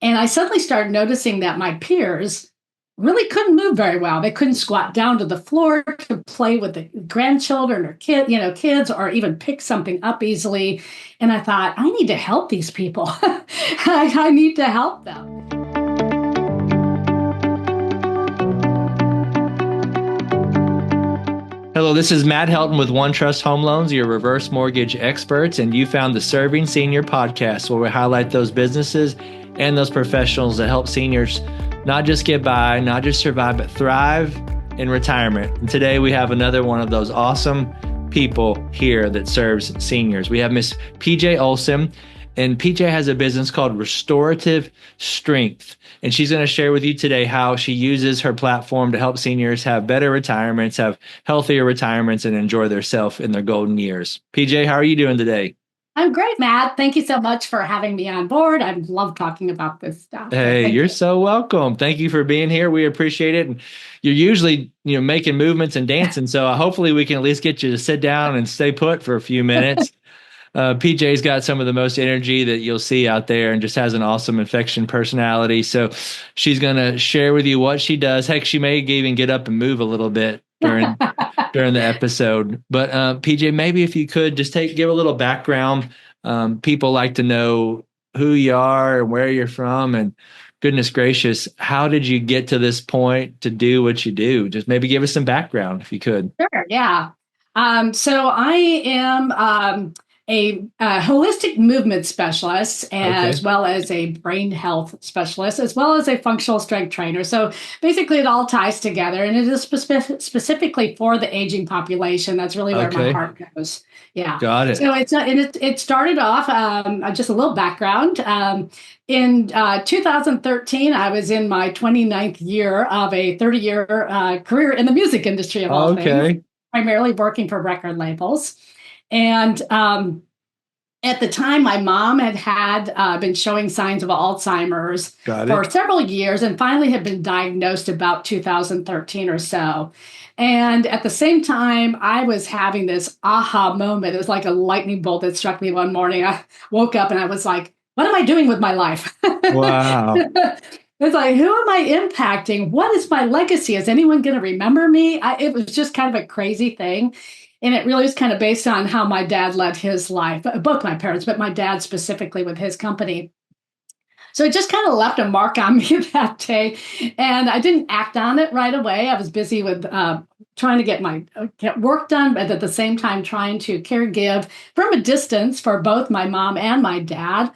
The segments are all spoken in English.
And I suddenly started noticing that my peers really couldn't move very well. They couldn't squat down to the floor to play with the grandchildren or kids, or even pick something up easily. And I thought, I need to help these people. I need to help them. Hello, this is Matt Helton with OneTrust Home Loans, your reverse mortgage experts, and you found the Serving Senior podcast, where we highlight those businesses and those professionals that help seniors not just get by, not just survive, but thrive in retirement. And today we have another one of those awesome people here that serves seniors. We have Miss PJ Olsen, and PJ has a business called Restorative Strength. And she's going to share with you today how she uses her platform to help seniors have better retirements, have healthier retirements, and enjoy themselves in their golden years. PJ, how are you doing today? I'm great, Matt. Thank you so much for having me on board. I love talking about this stuff. Hey, you're so welcome. Thank you for being here. We appreciate it. And you're usually, making movements and dancing. So hopefully we can at least get you to sit down and stay put for a few minutes. PJ's got some of the most energy that you'll see out there and just has an awesome infection personality. So she's going to share with you what she does. Heck, she may even get up and move a little bit during the episode. But PJ, maybe if you could just give a little background. People like to know who you are and where you're from, and goodness gracious, how did you get to this point to do what you do? Just maybe give us some background if you could. Sure, yeah. So I am a holistic movement specialist, as well as a brain health specialist, as well as a functional strength trainer. So basically it all ties together, and it is specifically for the aging population. That's really where my heart goes. Yeah. Got it. So it started off, just a little background. In 2013, I was in my 29th year of a 30-year career in the music industry of all things, primarily working for record labels. And at the time, my mom had been showing signs of Alzheimer's for several years, and finally had been diagnosed about 2013 or so. And at the same time, I was having this aha moment. It was like a lightning bolt that struck me one morning. I woke up and I was like, what am I doing with my life? Wow. It's like, who am I impacting? What is my legacy? Is anyone going to remember me? It was just kind of a crazy thing. And it really was kind of based on how my dad led his life, both my parents, but my dad specifically with his company. So it just kind of left a mark on me that day. And I didn't act on it right away. I was busy with trying to get work done, but at the same time trying to caregive from a distance for both my mom and my dad.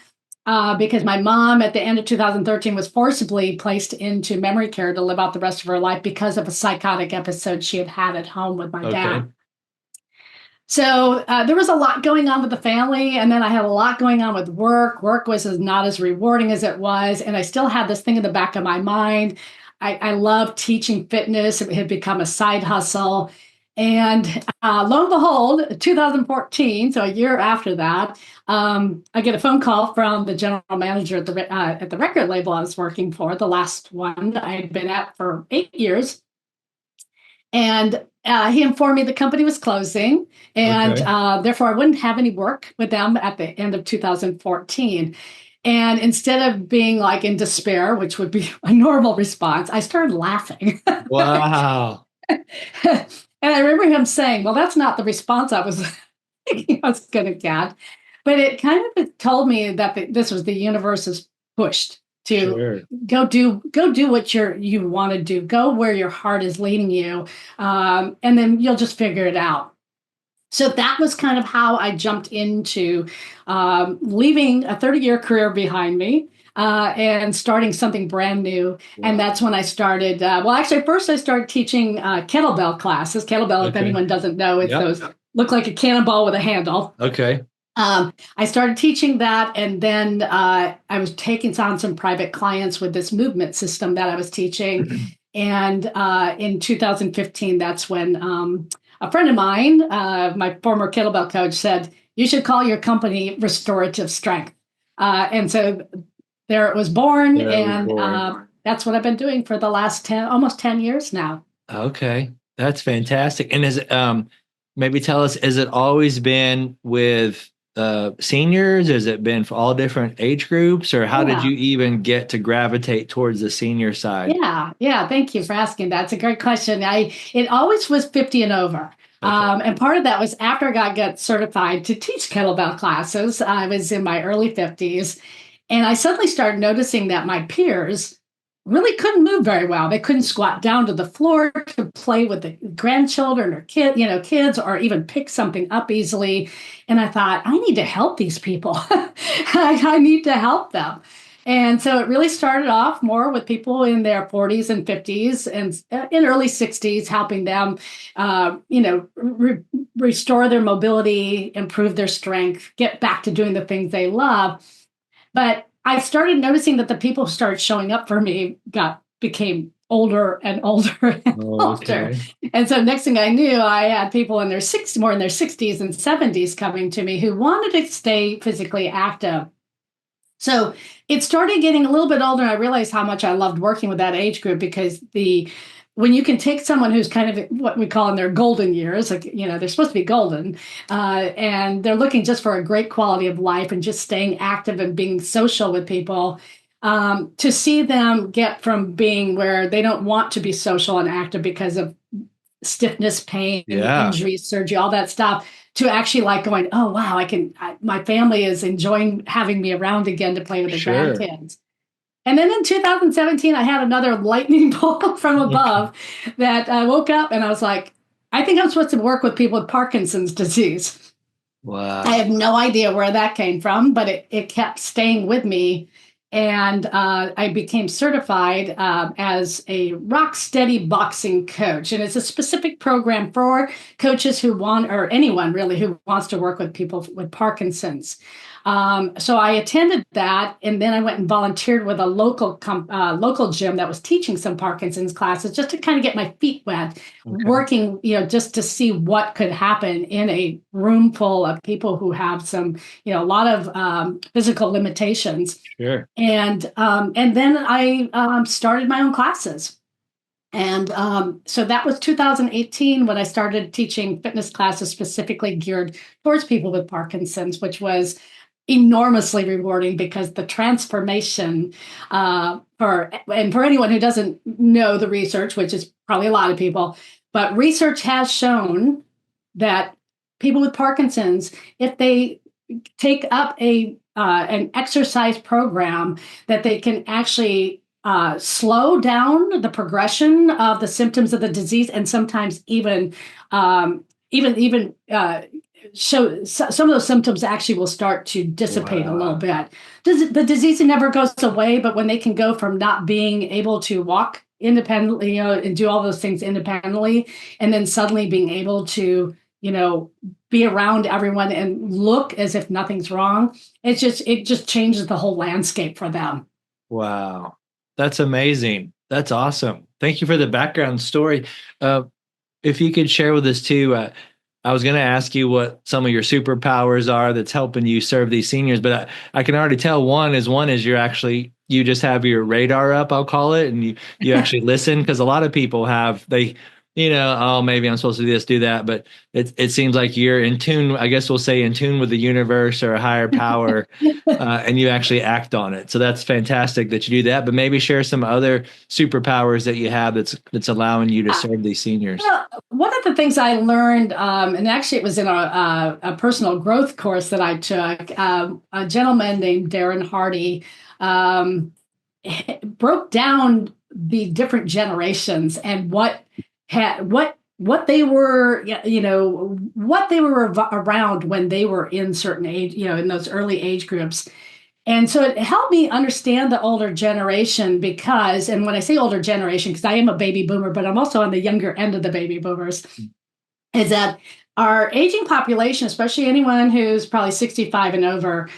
Because my mom at the end of 2013 was forcibly placed into memory care to live out the rest of her life because of a psychotic episode she had had at home with my dad. So there was a lot going on with the family, and then I had a lot going on with work. Work was not as rewarding as it was, and I still had this thing in the back of my mind. I loved teaching fitness. It had become a side hustle. And lo and behold, 2014, so a year after that, I get a phone call from the general manager at the record label I was working for, the last one I had been at for 8 years. And he informed me the company was closing, and therefore I wouldn't have any work with them at the end of 2014. And instead of being like in despair, which would be a normal response, I started laughing. Wow. And I remember him saying, well, that's not the response I was thinking I was going to get. But it kind of told me that this was the universe's pushed to go do what you want to do, go where your heart is leading you, and then you'll just figure it out. So that was kind of how I jumped into leaving a 30-year career behind me and starting something brand new. Wow. And that's when I started. First I started teaching kettlebell classes. Kettlebell, if anyone doesn't know, it's those look like a cannonball with a handle. Okay. I started teaching that, and then I was taking on some private clients with this movement system that I was teaching. And in 2015, that's when a friend of mine, my former kettlebell coach, said, you should call your company Restorative Strength. And so there it was born, that's what I've been doing for the last almost 10 years now. Okay, that's fantastic. And is it, maybe tell us, has it always been with seniors? Has it been for all different age groups, or how did Yeah. you even get to gravitate towards the senior side? Yeah, yeah. Thank you for asking. That's a great question. It always was 50 and over. Okay. And part of that was after I got certified to teach kettlebell classes. I was in my early 50s, and I suddenly started noticing that my peers really couldn't move very well. They couldn't squat down to the floor to play with the grandchildren or kids, or even pick something up easily. And I thought, I need to help these people. I need to help them. And so it really started off more with people in their 40s and 50s and in early 60s, helping them, restore their mobility, improve their strength, get back to doing the things they love. But I started noticing that the people who started showing up for me became older and older and older. Okay. And so next thing I knew, I had people in their 60s, more in their 60s and 70s coming to me who wanted to stay physically active. So it started getting a little bit older, and I realized how much I loved working with that age group because when you can take someone who's kind of what we call in their golden years, like they're supposed to be golden, and they're looking just for a great quality of life and just staying active and being social with people. To see them get from being where they don't want to be social and active because of stiffness, pain, Yeah, injury, surgery, all that stuff, to actually like going, oh wow, my family is enjoying having me around again to play with the sure. grandkids. And then in 2017, I had another lightning bolt from Okay. above that I woke up and I was like, I think I'm supposed to work with people with Parkinson's disease. I Wow. have no idea where that came from, but it kept staying with me. And I became certified as a rock steady boxing coach. And it's a specific program for coaches who want, or anyone really who wants to work with people with Parkinson's. So I attended that, and then I went and volunteered with a local gym that was teaching some Parkinson's classes, just to kind of get my feet wet, Okay. working, just to see what could happen in a room full of people who have some, a lot of physical limitations. Sure. And then I started my own classes. And so that was 2018 when I started teaching fitness classes specifically geared towards people with Parkinson's, which was enormously rewarding because the transformation for anyone who doesn't know the research, which is probably a lot of people, but research has shown that people with Parkinson's, if they take up an exercise program, that they can actually slow down the progression of the symptoms of the disease, and sometimes even show some of those symptoms actually will start to dissipate a little Wow. bit. The disease never goes away, but when they can go from not being able to walk independently, and do all those things independently, and then suddenly being able to, be around everyone and look as if nothing's wrong, it just changes the whole landscape for them. Wow. That's amazing. That's awesome. Thank you for the background story. Uh, if you could share with us too, I was going to ask you what some of your superpowers are that's helping you serve these seniors, but I can already tell one is you just have your radar up, I'll call it, and you actually listen, because a lot of people oh, maybe I'm supposed to do this, do that, but it seems like you're in tune, I guess we'll say in tune with the universe or a higher power, and you actually act on it. So that's fantastic that you do that. But maybe share some other superpowers that you have that's allowing you to serve these seniors. Well, one of the things I learned, and actually it was in a personal growth course that I took, a gentleman named Darren Hardy um, broke down the different generations and what they were, what they were around when they were in certain age, in those early age groups. And so it helped me understand the older generation because, and when I say older generation, because I am a baby boomer, but I'm also on the younger end of the baby boomers, is that our aging population, especially anyone who's probably 65 and over,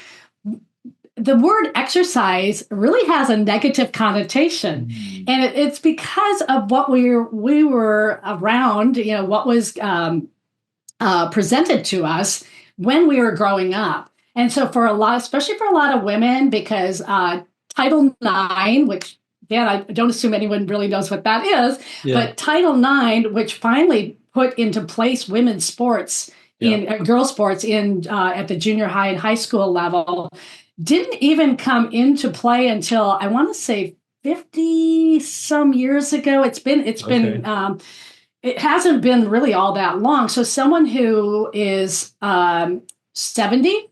the word exercise really has a negative connotation. Mm. And it's because of what we were around, what was presented to us when we were growing up. And so for a lot, especially for a lot of women, because Title IX, which, Dan, I don't assume anyone really knows what that is, Yeah. but Title IX, which finally put into place women's sports Yeah. in girls sports in at the junior high and high school level didn't even come into play until I want to say 50 some years ago. Okay. It hasn't been really all that long. So someone who is 70,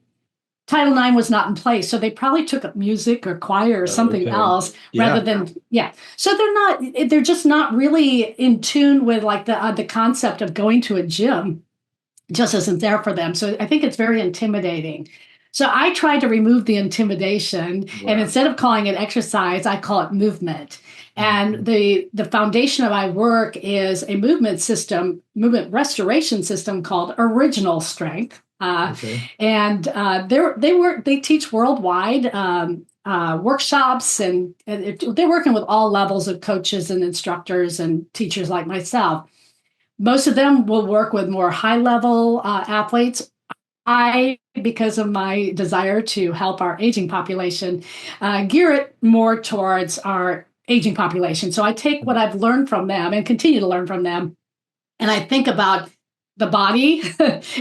Title IX was not in place. So they probably took up music or choir or something Okay. else rather Yeah. than, yeah. So they're just not really in tune with like the concept of going to a gym just isn't there for them. So I think it's very intimidating. So I try to remove the intimidation, and Wow. instead of calling it exercise, I call it movement. And Mhm. the foundation of my work is a movement restoration system called Original Strength. Okay. They teach worldwide workshops, and they're working with all levels of coaches and instructors and teachers like myself. Most of them will work with more high level athletes. Because of my desire to help our aging population, gear it more towards our aging population. So I take what I've learned from them and continue to learn from them, and I think about the body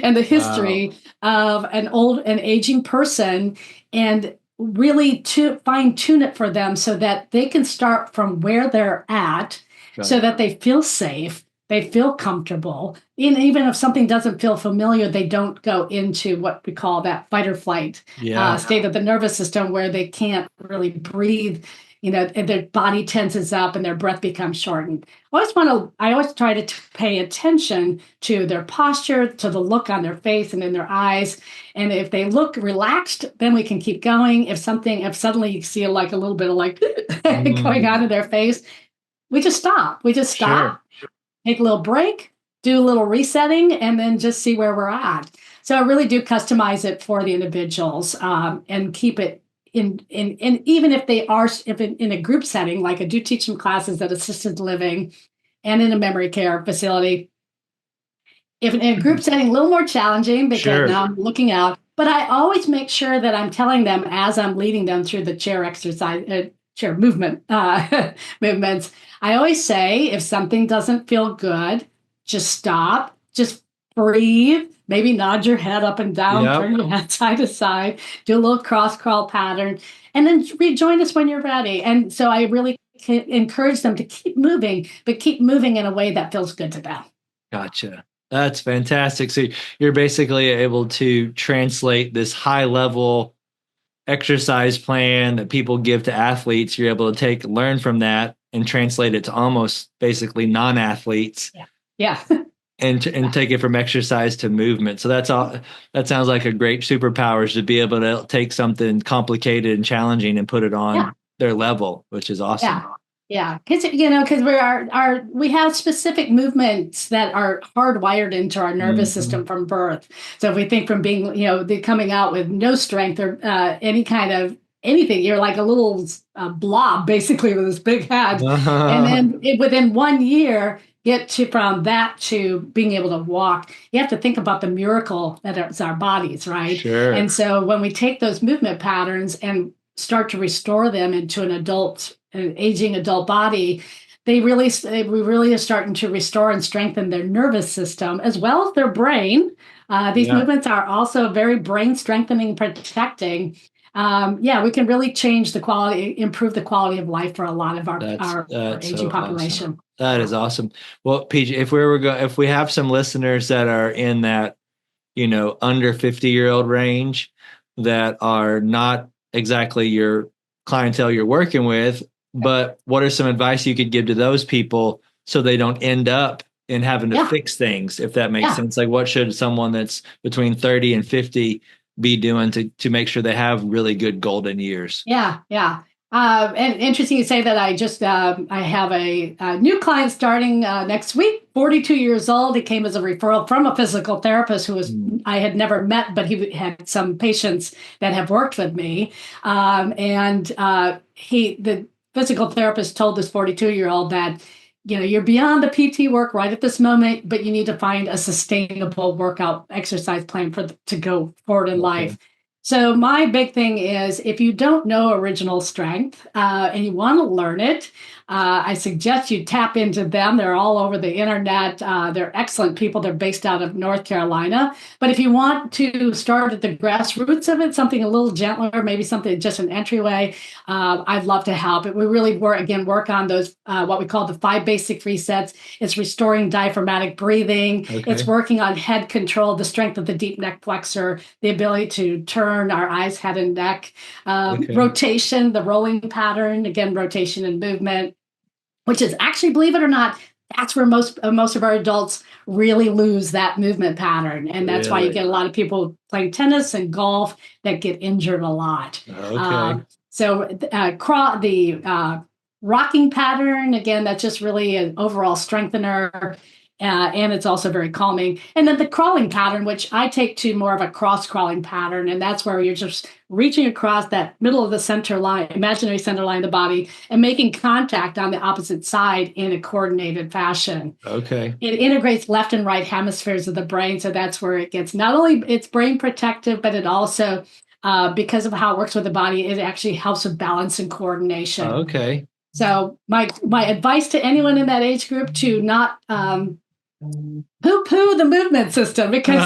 and the Wow. history of an aging person, and really to fine tune it for them so that they can start from where they're at, so Right. that they feel safe, they feel comfortable. And even if something doesn't feel familiar, they don't go into what we call that fight or flight Yeah. state of the nervous system where they can't really breathe. And their body tenses up and their breath becomes shortened. I always try to pay attention to their posture, to the look on their face and in their eyes. And if they look relaxed, then we can keep going. If suddenly you see like a little bit of like going on Mm. in their face, we just stop. We just Sure. stop, take a little break, do a little resetting, and then just see where we're at. So I really do customize it for the individuals, and keep it in even if they are if in a group setting, like I do teach some classes at assisted living and in a memory care facility. If in a group setting, a little more challenging because Sure. now I'm looking out, but I always make sure that I'm telling them as I'm leading them through the chair exercise, chair movement movements. I always say if something doesn't feel good, just stop, just breathe, maybe nod your head up and down, Yep. turn your head side to side, do a little cross crawl pattern, and then rejoin us when you're ready. And so I really encourage them to keep moving, but keep moving in a way that feels good to them. Gotcha. That's fantastic. So you're basically able to translate this high level exercise plan that people give to athletes. You're able to learn from that and translate it to almost basically non-athletes Yeah. Yeah. and take it from exercise to movement. So that's all. That sounds like a great superpower, is to be able to take something complicated and challenging and put it Yeah. on their level, which is awesome. Yeah. Yeah. Because we have specific movements that are hardwired into our nervous Mhm. system from birth. So if we think from being, coming out with no strength or any kind of anything, you're like a little blob basically with this big head. And then within 1 year, get to from that to being able to walk, you have to think about the miracle that is our bodies, right? Sure. And so when we take those movement patterns and start to restore them into an aging adult body, we really are starting to restore and strengthen their nervous system as well as their brain. These Yeah. movements are also very brain strengthening, protecting. Yeah, we can really improve the quality of life for a lot of our That's aging so awesome. population. That is awesome. Well, PJ, if we have some listeners that are in that, under 50-year-old range, that are not exactly your clientele you're working with, but what are some advice you could give to those people so they don't end up in having to Yeah, fix things, if that makes yeah. sense? Like, what should someone that's between 30 and 50 be doing to make sure they have really good golden years? Yeah, yeah. And interesting you say that. I have a new client starting next week. 42 years old. He came as a referral from a physical therapist who was Mm. I had never met, but he had some patients that have worked with me. And the physical therapist told this 42-year-old that you're beyond the PT work right at this moment, but you need to find a sustainable workout exercise plan to go forward in Okay. life. So my big thing is if you don't know original strength and you want to learn it, I suggest you tap into them. They're all over the internet. They're excellent people. They're based out of North Carolina. But if you want to start at the grassroots of it, something a little gentler, maybe something just an entryway, I'd love to help. We really work on those what we call the 5 basic resets. It's restoring diaphragmatic breathing. It's Okay. working on head control, the strength of the deep neck flexor, the ability to turn our eyes, head, and neck, Okay. rotation, the rolling pattern, again, rotation and movement, which is actually, believe it or not, that's where most of our adults really lose that movement pattern, and that's why you Really? get a lot of people playing tennis and golf that get injured a lot. Okay. The rocking pattern, again, that's just really an overall strengthener. And it's also very calming. And then the crawling pattern, which I take to more of a cross crawling pattern. And that's where you're just reaching across that middle of the center line, imaginary center line of the body, and making contact on the opposite side in a coordinated fashion. Okay. It integrates left and right hemispheres of the brain. So that's where it gets not only it's brain protective, but it also, because of how it works with the body, it actually helps with balance and coordination. Okay. So my advice to anyone in that age group to not poo-poo the movement system because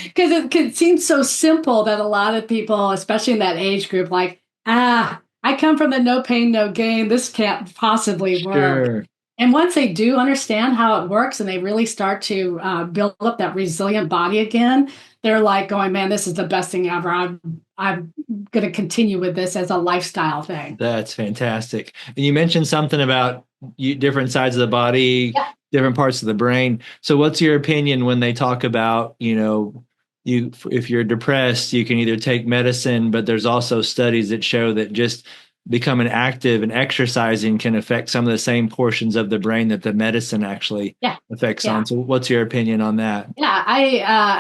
because it seems so simple that a lot of people, especially in that age group, like, I come from the no pain, no gain. This can't possibly work. Sure. And once they do understand how it works and they really start to build up that resilient body again, they're like going, man, this is the best thing ever. I'm going to continue with this as a lifestyle thing. That's fantastic. And you mentioned something about different sides of the body, Yeah. different parts of the brain. So what's your opinion when they talk about, if you're depressed, you can either take medicine, but there's also studies that show that just becoming active and exercising can affect some of the same portions of the brain that the medicine actually Yeah. affects Yeah. on. So what's your opinion on that? Yeah,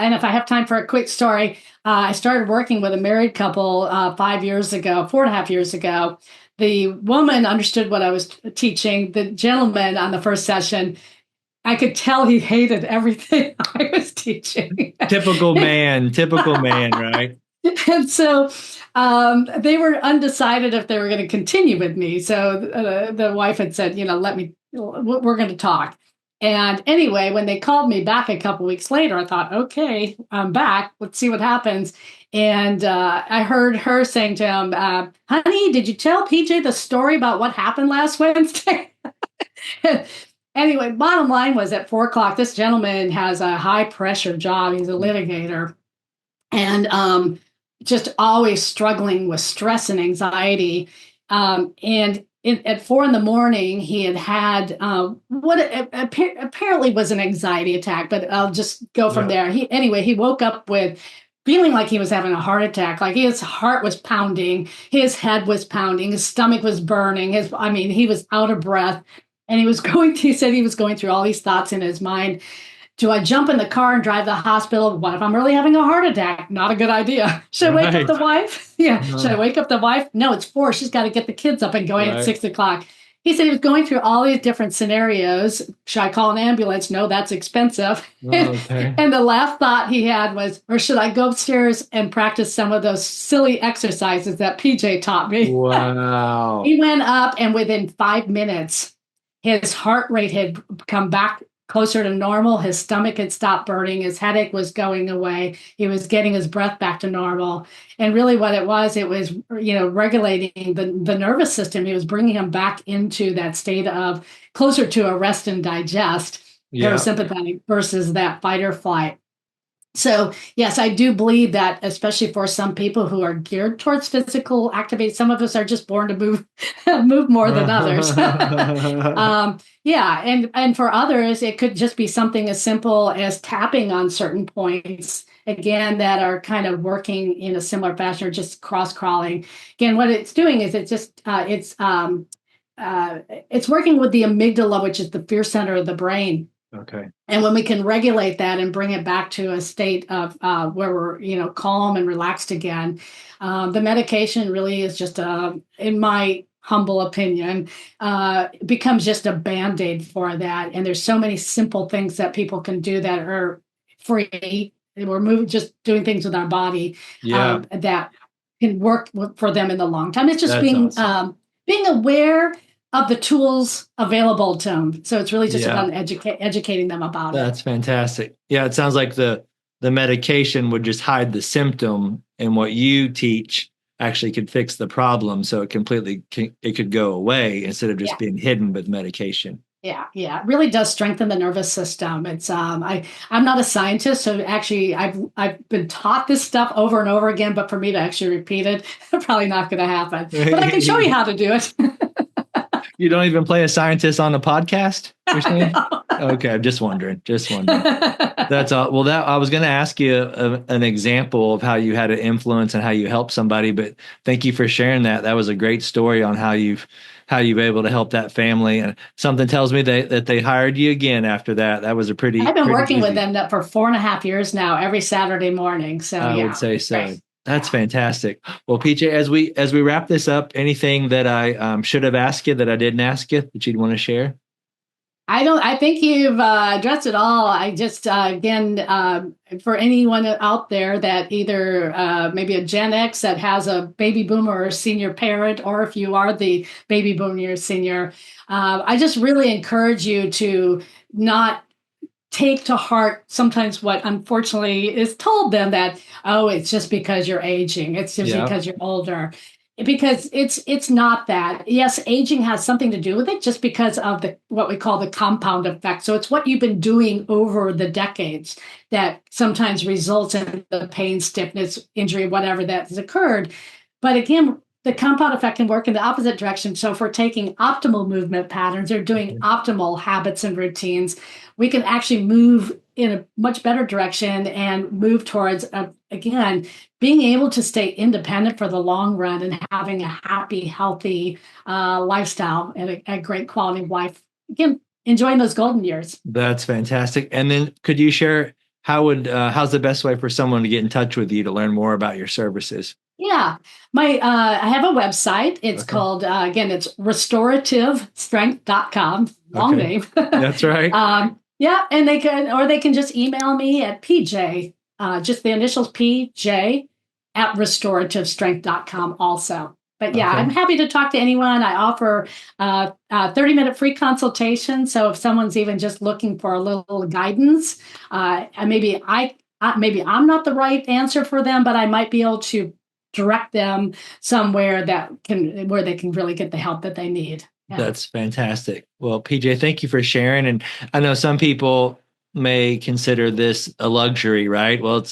and if I have time for a quick story, I started working with a married couple 5 years ago, 4.5 years ago. The woman understood what I was teaching. The gentleman on the first session, I could tell he hated everything I was teaching. Typical man, right? And so they were undecided if they were going to continue with me. So the wife had said, we're going to talk. And anyway, when they called me back a couple weeks later, I thought, okay, I'm back. Let's see what happens. And I heard her saying to him, honey, did you tell PJ the story about what happened last Wednesday? Anyway, bottom line was at 4 o'clock, this gentleman has a high pressure job. He's a litigator. And just always struggling with stress and anxiety. At 4 in the morning, he had what apparently was an anxiety attack, but I'll just go from there. He woke up with feeling like he was having a heart attack, like his heart was pounding, his head was pounding, his stomach was burning, he was out of breath. And he said he was going through all these thoughts in his mind. Do I jump in the car and drive to the hospital? What if I'm really having a heart attack? Not a good idea. Should I wake up the wife? Yeah. Should I wake up the wife? No, it's 4. She's got to get the kids up and going at 6 o'clock. He said he was going through all these different scenarios. Should I call an ambulance? No, that's expensive. Okay. And the last thought he had was, or should I go upstairs and practice some of those silly exercises that PJ taught me? Wow. He went up, and within 5 minutes, his heart rate had come back closer to normal. His stomach had stopped burning. His headache was going away. He was getting his breath back to normal. And really what it was regulating the nervous system. He was bringing him back into that state of closer to a rest and digest, parasympathetic versus that fight or flight. So, yes, I do believe that, especially for some people who are geared towards physical activity, some of us are just born to move more than others. And for others, it could just be something as simple as tapping on certain points, again, that are kind of working in a similar fashion or just cross-crawling. Again, what it's doing is it's working with the amygdala, which is the fear center of the brain. Okay. And when we can regulate that and bring it back to a state of where we're, calm and relaxed again, the medication really is just, in my humble opinion, becomes just a Band-Aid for that. And there's so many simple things that people can do that are free we're moving, just doing things with our body Yeah, that can work for them in the long time. It's just that's awesome. being aware of the tools available to them. So it's really just Yeah, about educating them about it. that's fantastic. Yeah, it sounds like the medication would just hide the symptom, and what you teach actually could fix the problem, so it could go away instead of just Yeah. being hidden with medication. Yeah, it really does strengthen the nervous system. It's I'm not a scientist, so actually I've been taught this stuff over and over again, but for me to actually repeat it, probably not going to happen. But I can show you how to do it. You don't even play a scientist on the podcast, you're saying? Okay, I'm just wondering. Just wondering. That's all. Well, that I was going to ask you an example of how you had an influence and how you helped somebody, but thank you for sharing that. That was a great story on how you've able to help that family. And something tells me that they hired you again after that. That was a I've been pretty working with easy. them for 4.5 years now, every Saturday morning. So I would yeah, say it's great. so. That's Yeah. fantastic. Well, PJ, as we wrap this up, anything that I should have asked you that I didn't ask you that you'd want to share? I think you've addressed it all. I just, again, for anyone out there that either maybe a Gen X that has a baby boomer or senior parent, or if you are the baby boomer senior, I just really encourage you to not take to heart sometimes what unfortunately is told them, that, oh, it's just because you're aging, it's just Yeah, because you're older, because it's not that. Yes, aging has something to do with it, just because of the what we call the compound effect. So it's what you've been doing over the decades that sometimes results in the pain, stiffness, injury, whatever that has occurred. But again, the compound effect can work in the opposite direction. So if we're taking optimal movement patterns or doing optimal habits and routines, we can actually move in a much better direction and move towards, again, being able to stay independent for the long run and having a happy, healthy lifestyle and a great quality of life. Again, enjoying those golden years. that's fantastic. And then could you share how's the best way for someone to get in touch with you to learn more about your services? Yeah, I have a website. It's Okay. called again, it's restorativestrength.com. Long Okay. name. That's right. Yeah, and they can just email me at PJ, just the initials PJ at restorativestrength.com also. But yeah, I'm Okay. happy to talk to anyone. I offer 30-minute free consultation. So if someone's even just looking for a little guidance, and maybe I'm not the right answer for them, but I might be able to direct them somewhere where they can really get the help that they need. Yeah. That's fantastic. Well, PJ, thank you for sharing. And I know some people may consider this a luxury, right? Well,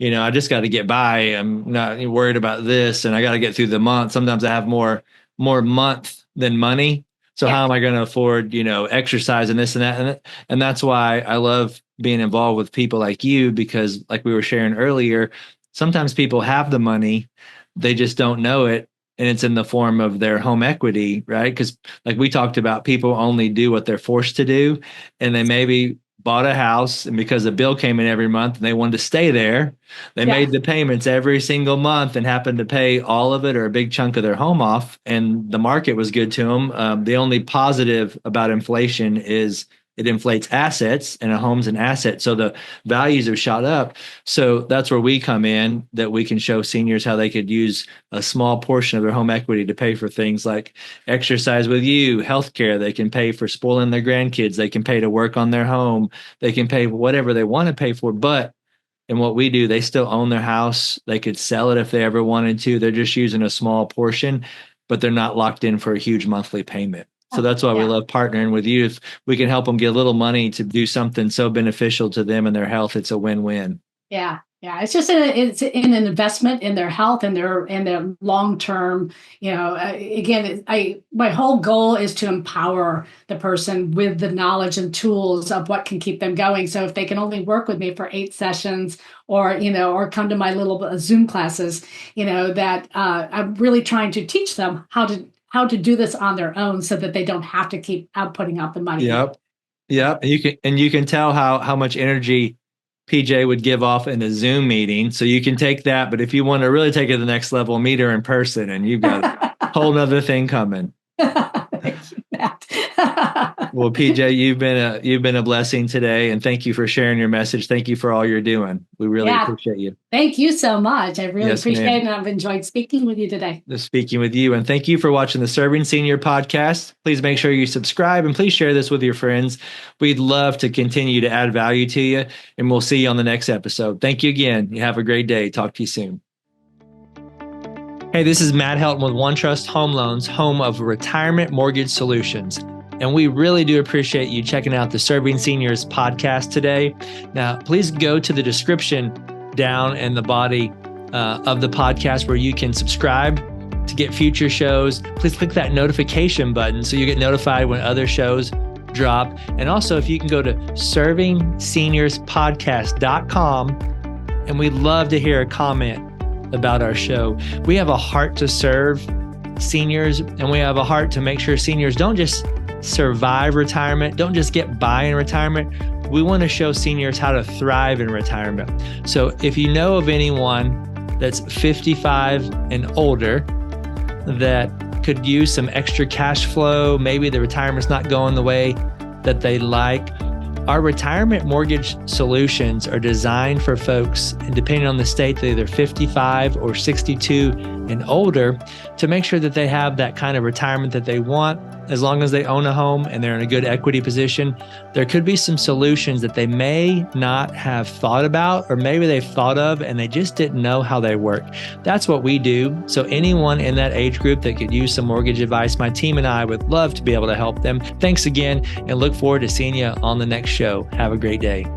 I just got to get by. I'm not worried about this, and I got to get through the month. Sometimes I have more month than money. So Yeah. how am I going to afford, exercise and this and that? And that's why I love being involved with people like you, because like we were sharing earlier, sometimes people have the money, they just don't know it. And it's in the form of their home equity, right? Because like we talked about, people only do what they're forced to do. And they maybe bought a house, and because the bill came in every month and they wanted to stay there, they Yeah. made the payments every single month and happened to pay all of it or a big chunk of their home off. And the market was good to them. The only positive about inflation is it inflates assets, and a home's an asset. So the values have shot up. So that's where we come in, that we can show seniors how they could use a small portion of their home equity to pay for things like exercise with you, healthcare. They can pay for spoiling their grandkids. They can pay to work on their home. They can pay whatever they want to pay for. But in what we do, they still own their house. They could sell it if they ever wanted to. They're just using a small portion, but they're not locked in for a huge monthly payment. So Oh, that's why we yeah. love partnering with you. If we can help them get a little money to do something so beneficial to them and their health, it's a win-win. Yeah, yeah. It's in an investment in their health and their long term. Again, my whole goal is to empower the person with the knowledge and tools of what can keep them going. So if they can only work with me for 8 sessions, or come to my little Zoom classes, that I'm really trying to teach them how to do this on their own, so that they don't have to keep putting out the money. Yep. Yep. And you can tell how much energy PJ would give off in a Zoom meeting. So you can take that, but if you want to really take it to the next level, meet her in person, and you've got a whole nother thing coming. Thank you, Matt. Well, PJ, you've been a blessing today, and thank you for sharing your message. Thank you for all you're doing. We really Yeah. appreciate you. Thank you so much. I really Yes, appreciate it. ma'am. And I've enjoyed speaking with you today. Speaking with you, and thank you for watching the Serving Senior podcast. Please make sure you subscribe and please share this with your friends. We'd love to continue to add value to you, and we'll see you on the next episode. Thank you again. You have a great day. Talk to you soon. Hey, this is Matt Helton with OneTrust Home Loans, home of retirement mortgage solutions. And we really do appreciate you checking out the Serving Seniors podcast today. Now, please go to the description down in the body of the podcast where you can subscribe to get future shows. Please click that notification button so you get notified when other shows drop. And also, if you can go to servingseniourspodcast.com, and we'd love to hear a comment about our show. We have a heart to serve seniors, and we have a heart to make sure seniors don't just survive retirement, don't just get by in retirement. We want to show seniors how to thrive in retirement. So if you know of anyone that's 55 and older that could use some extra cash flow, maybe the retirement's not going the way that they like, our retirement mortgage solutions are designed for folks, and depending on the state, they're either 55 or 62 and older, to make sure that they have that kind of retirement that they want. As long as they own a home and they're in a good equity position, there could be some solutions that they may not have thought about, or maybe they've thought of and they just didn't know how they work. That's what we do. So anyone in that age group that could use some mortgage advice, my team and I would love to be able to help them. Thanks again, and look forward to seeing you on the next show. Have a great day.